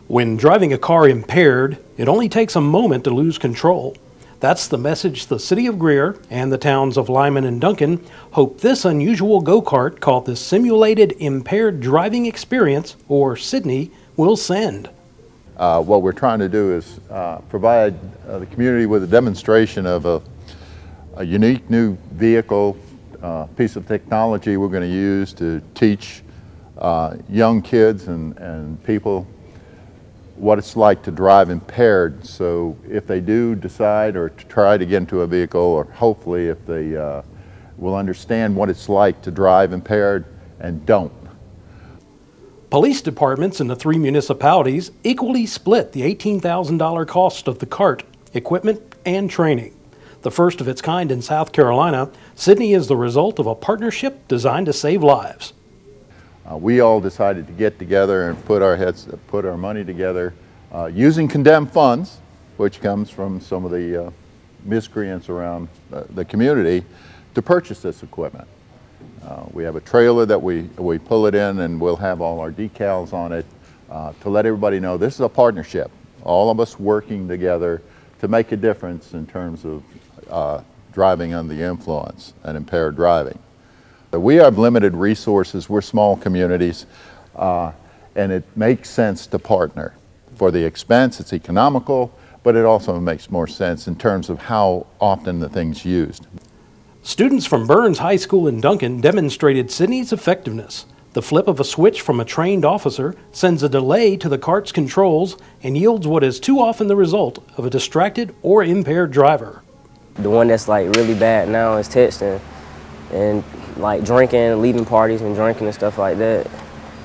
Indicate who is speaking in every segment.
Speaker 1: When driving a car impaired, it only takes a moment to lose control. That's the message the city of Greer and the towns of Lyman and Duncan hope this unusual go-kart called the Simulated Impaired Driving Experience, or SIDNE, will send.
Speaker 2: What we're trying to do is provide the community with a demonstration of a unique new vehicle, piece of technology we're going to use to teach young kids and people what it's like to drive impaired. So if they do decide or to try to get into a vehicle, or hopefully if they will understand what it's like to drive impaired and don't.
Speaker 1: Police departments in the 3 municipalities equally split the $18,000 cost of the cart, equipment, and training. The first of its kind in South Carolina, SIDNE is the result of a partnership designed to save lives.
Speaker 2: We all decided to get together and put our money together using condemned funds, which comes from some of the miscreants around the community, to purchase this equipment. We have a trailer that we pull it in, and we'll have all our decals on it to let everybody know this is a partnership. All of us working together to make a difference in terms of driving under the influence and impaired driving. We have limited resources, we're small communities, and it makes sense to partner. For the expense, it's economical, but it also makes more sense in terms of how often the thing's used.
Speaker 1: Students from Burns High School in Duncan demonstrated SIDNE's effectiveness. The flip of a switch from a trained officer sends a delay to the cart's controls and yields what is too often the result of a distracted or impaired driver.
Speaker 3: The one that's like really bad now is texting and like drinking, leaving parties and drinking and stuff like that.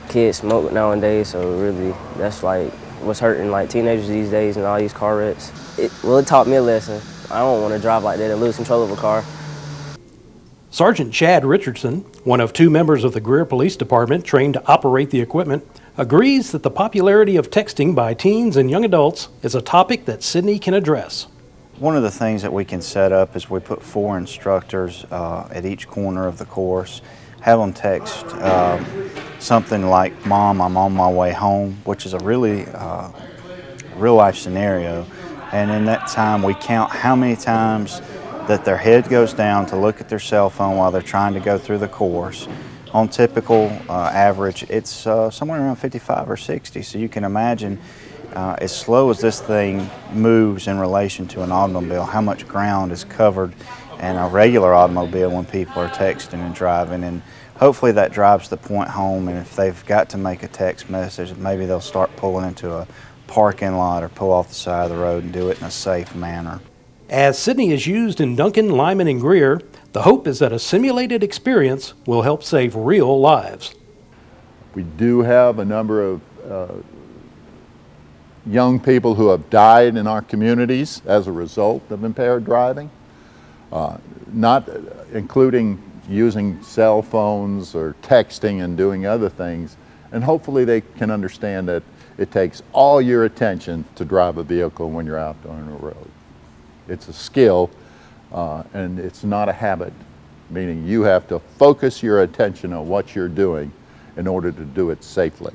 Speaker 3: Kids smoke nowadays, so really that's like what's hurting like teenagers these days and all these car wrecks. It taught me a lesson. I don't want to drive like that and lose control of a car.
Speaker 1: Sergeant Chad Richardson, one of 2 members of the Greer Police Department trained to operate the equipment, agrees that the popularity of texting by teens and young adults is a topic that SIDNE can address.
Speaker 4: One of the things that we can set up is we put 4 instructors at each corner of the course, have them text something like, "Mom, I'm on my way home," which is a really real life scenario. And in that time we count how many times that their head goes down to look at their cell phone while they're trying to go through the course. On typical average, it's somewhere around 55 or 60, so you can imagine as slow as this thing moves in relation to an automobile, how much ground is covered in a regular automobile when people are texting and driving. And hopefully that drives the point home, and if they've got to make a text message, maybe they'll start pulling into a parking lot or pull off the side of the road and do it in a safe manner.
Speaker 1: As SIDNE is used in Duncan, Lyman, and Greer, the hope is that a simulated experience will help save real lives.
Speaker 2: We do have a number of young people who have died in our communities as a result of impaired driving, not including using cell phones or texting and doing other things. And hopefully they can understand that it takes all your attention to drive a vehicle when you're out on the road. It's a skill and it's not a habit, meaning you have to focus your attention on what you're doing in order to do it safely.